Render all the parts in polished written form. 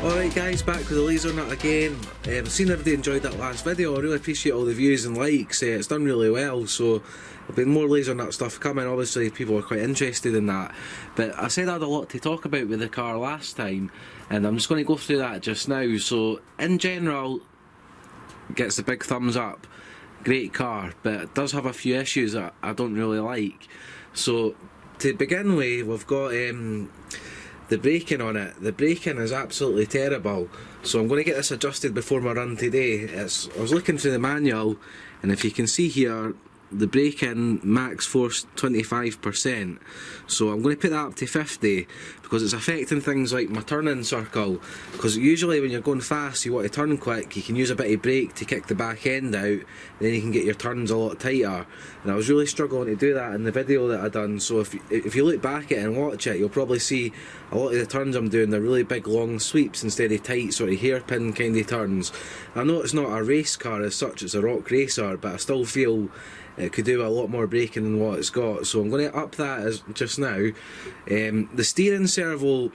Alright guys, back with the Lasernut again. I've seen everybody enjoyed that last video. I really appreciate all the views and likes. It's done really well, so there'll be more Lasernut stuff coming. Obviously people are quite interested in that. But I said I had a lot to talk about with the car last time, and I'm just going to go through that just now. So in general, gets the big thumbs up. Great car, but it does have a few issues that I don't really like. So to begin with, we've got the braking on it. The braking is absolutely terrible, so I'm going to get this adjusted before my run today. I was looking through the manual, and if you can see here, the braking max force 25%, so I'm going to put that up to 50 because it's affecting things like my turning circle, because usually when you're going fast you want to turn quick, you can use a bit of brake to kick the back end out, and then you can get your turns a lot tighter, and I was really struggling to do that in the video that I done. So if you look back at it and watch it, you'll probably see a lot of the turns I'm doing, they're really big long sweeps instead of tight sort of hairpin kind of turns. I know it's not a race car as such, it's a rock racer, but I still feel it could do a lot more braking than what it's got, so I'm going to up that just now. The steering servo,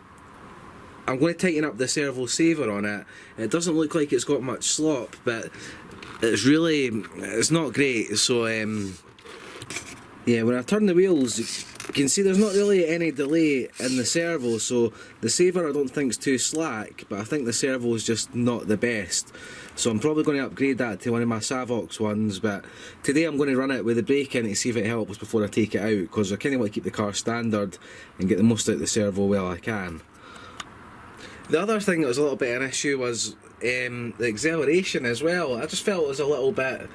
I'm going to tighten up the servo saver on it. It doesn't look like it's got much slop, but it's not great. So yeah, when I turn the wheels, you can see there's not really any delay in the servo, so the saver I don't think is too slack, but I think the servo is just not the best. So I'm probably going to upgrade that to one of my Savox ones, but today I'm going to run it with the brake in to see if it helps before I take it out, because I kind of want to keep the car standard and get the most out of the servo while I can. The other thing that was a little bit of an issue was the acceleration as well. I just felt it was a little bit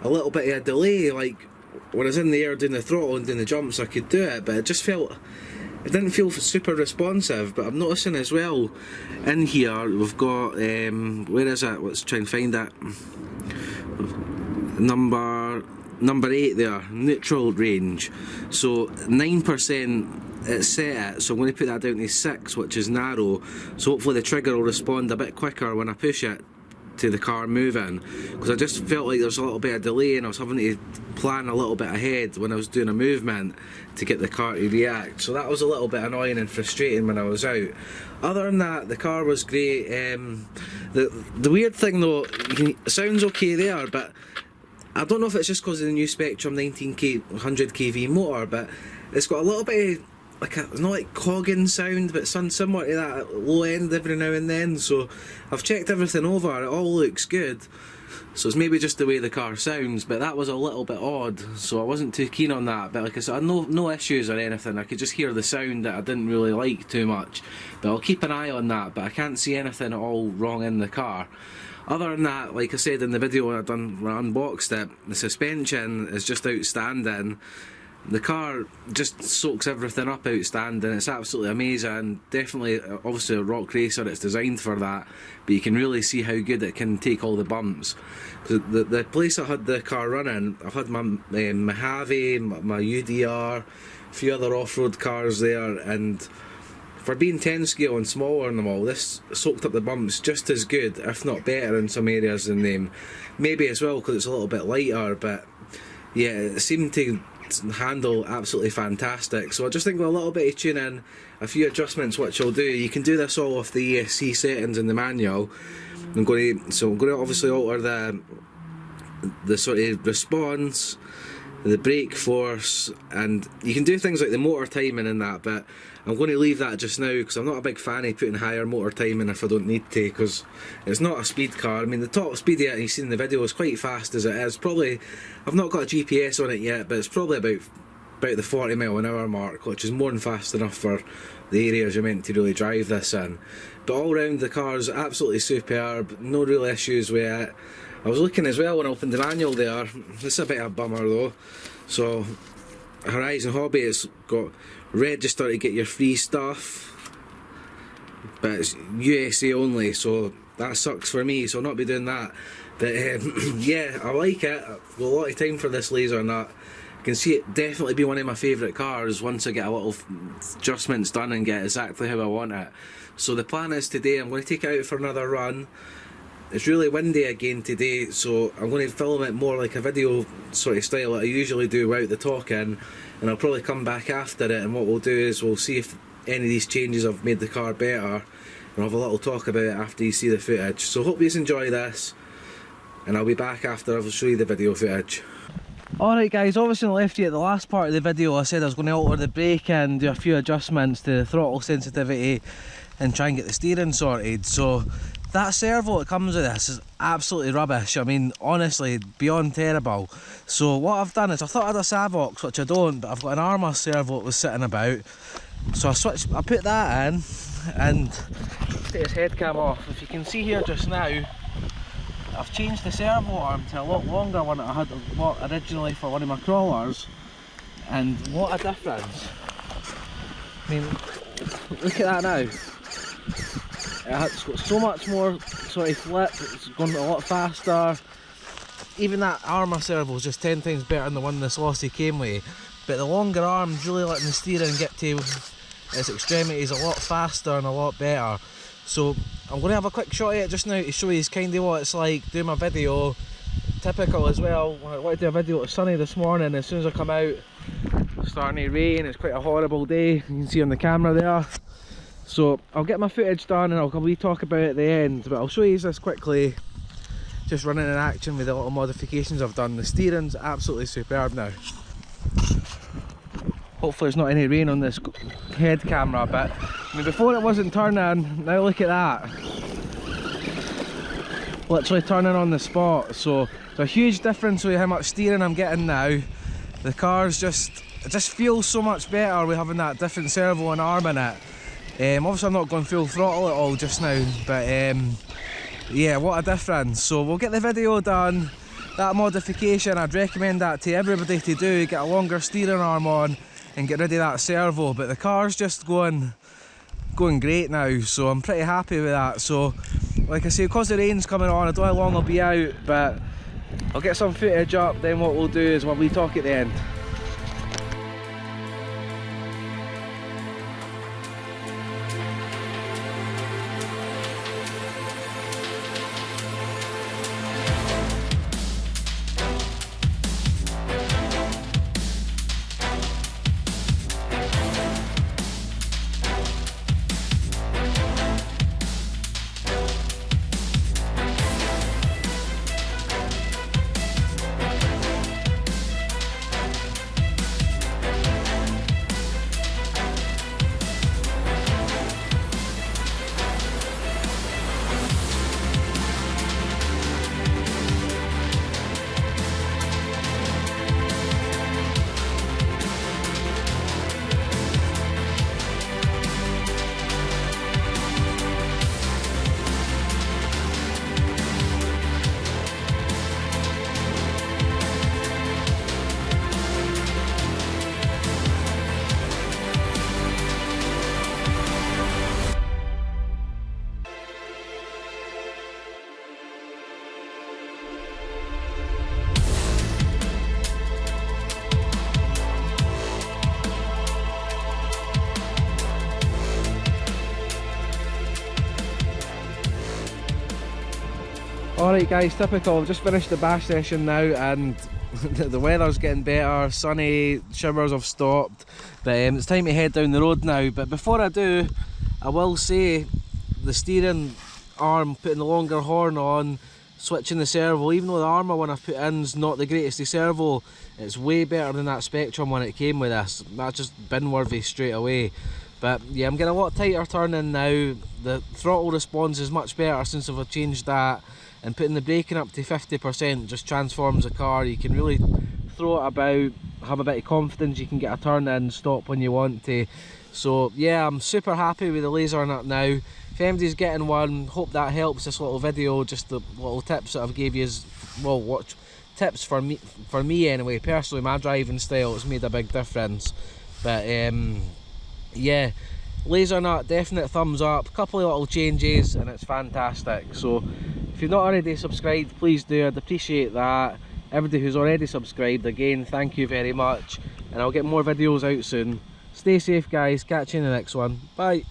of a delay. Like when I was in the air doing the throttle and doing the jumps, I could do it, but it didn't feel super responsive. But I'm noticing as well in here we've got where is it? Let's try and find that. Number 8 there, neutral range. So 9% it's set at, so I'm going to put that down to 6, which is narrow. So hopefully the trigger will respond a bit quicker when I push it to the car moving, because I just felt like there's a little bit of delay and I was having to plan a little bit ahead when I was doing a movement to get the car to react. So that was a little bit annoying and frustrating when I was out. Other than that, the car was great. The weird thing though, it sounds okay there, but I don't know if it's just because of the new Spectrum 100 kV motor, but it's got a little bit of it's not like cogging sound, but something similar to that at low end every now and then. So I've checked everything over, it all looks good, so it's maybe just the way the car sounds, but that was a little bit odd, so I wasn't too keen on that. But like I said, I had no issues or anything. I could just hear the sound that I didn't really like too much, but I'll keep an eye on that. But I can't see anything at all wrong in the car. Other than that, like I said in the video when I unboxed it, the suspension is just outstanding. The car just soaks everything up outstanding. It's absolutely amazing. Definitely, obviously a rock racer, it's designed for that, but you can really see how good it can take all the bumps. The place I had the car running, I've had my Mojave, my UDR, a few other off-road cars there, and for being 10 scale and smaller than them all, this soaked up the bumps just as good, if not better in some areas than them. Maybe as well because it's a little bit lighter, but yeah, it seemed to handle absolutely fantastic. So I just think with a little bit of tuning, a few adjustments which I'll do, you can do this all off the ESC settings in the manual. I'm going to obviously alter the sort of response, the brake force, and you can do things like the motor timing and that, but I'm going to leave that just now because I'm not a big fan of putting higher motor timing if I don't need to, because it's not a speed car. I mean, the top speed yet you've seen in the video is quite fast as it is. Probably, I've not got a GPS on it yet, but it's probably about the 40 mile an hour mark, which is more than fast enough for the areas you're meant to really drive this in. But all round the car's absolutely superb, no real issues with it. I was looking as well when I opened the manual there, this is a bit of a bummer though. So Horizon Hobby, it's got register to get your free stuff, but it's USA only, so that sucks for me, so I'll not be doing that. But yeah, I like it. I've got a lot of time for this Lasernut. I can see it definitely be one of my favourite cars once I get a little adjustments done and get exactly how I want it. So the plan is today I'm going to take it out for another run. It's really windy again today, so I'm going to film it more like a video sort of style that I usually do without the talking, and I'll probably come back after it, and what we'll do is we'll see if any of these changes have made the car better, We'll have a little talk about it after you see the footage. So hope you enjoy this, and I'll be back after I'll show you the video footage. Alright guys, obviously I left you at the last part of the video. I said I was going to alter the brake and do a few adjustments to the throttle sensitivity and try and get the steering sorted. So that servo that comes with this is absolutely rubbish. I mean, honestly, beyond terrible. So what I've done is, I thought I had a Savox, which I don't, but I've got an Armour servo that was sitting about. So I put that in and take his head cam off. If you can see here just now, I've changed the servo arm to a lot longer one that I had originally for one of my crawlers, and what a difference. I mean, look at that now. It's got so much more sort of flip, it's going a lot faster. Even that Armour servo is just 10 times better than the one this Losi came with, but the longer arm's really letting the steering get to its extremities a lot faster and a lot better. So I'm going to have a quick shot at it just now to show you kind of what it's like doing my video. Typical as well, I wanted to do a video, it was sunny this morning. As soon as I come out, it's starting to rain, it's quite a horrible day, you can see on the camera there. So I'll get my footage done and I'll probably talk about it at the end, but I'll show you this quickly, just running in action with the little modifications I've done. The steering's absolutely superb now. Hopefully there's not any rain on this head camera, but I mean, before it wasn't turning, now look at that. Literally turning on the spot. So there's a huge difference with how much steering I'm getting now. The car's it just feels so much better with having that different servo and arm in it. Obviously I'm not going full throttle at all just now, but yeah, what a difference. So we'll get the video done. That modification, I'd recommend that to everybody to do, get a longer steering arm on and get rid of that servo, but the car's just going great now, so I'm pretty happy with that. So like I say, because the rain's coming on, I don't know how long I'll be out, but I'll get some footage up, then what we'll do is we'll talk at the end. Alright guys, typical, I've just finished the bash session now and the weather's getting better, sunny, showers have stopped, but it's time to head down the road now. But before I do, I will say the steering arm, putting the longer horn on, switching the servo, even though the Armour one I've put in is not the greatest of servo, it's way better than that Spectrum one it came with this. That's just bin worthy straight away. But yeah, I'm getting a lot tighter turning now, the throttle response is much better since I've changed that, and putting the braking up to 50% just transforms the car. You can really throw it about, have a bit of confidence, you can get a turn in, stop when you want to. So yeah, I'm super happy with the Lasernut now. If anybody's getting one, hope that helps this little video, just the little tips that I've gave you is, well, what tips for me anyway. Personally, my driving style has made a big difference. But yeah, Lasernut, definite thumbs up, couple of little changes and it's fantastic. So if you've not already subscribed, please do, I'd appreciate that. Everybody who's already subscribed, again, thank you very much, and I'll get more videos out soon. Stay safe guys, catch you in the next one, bye.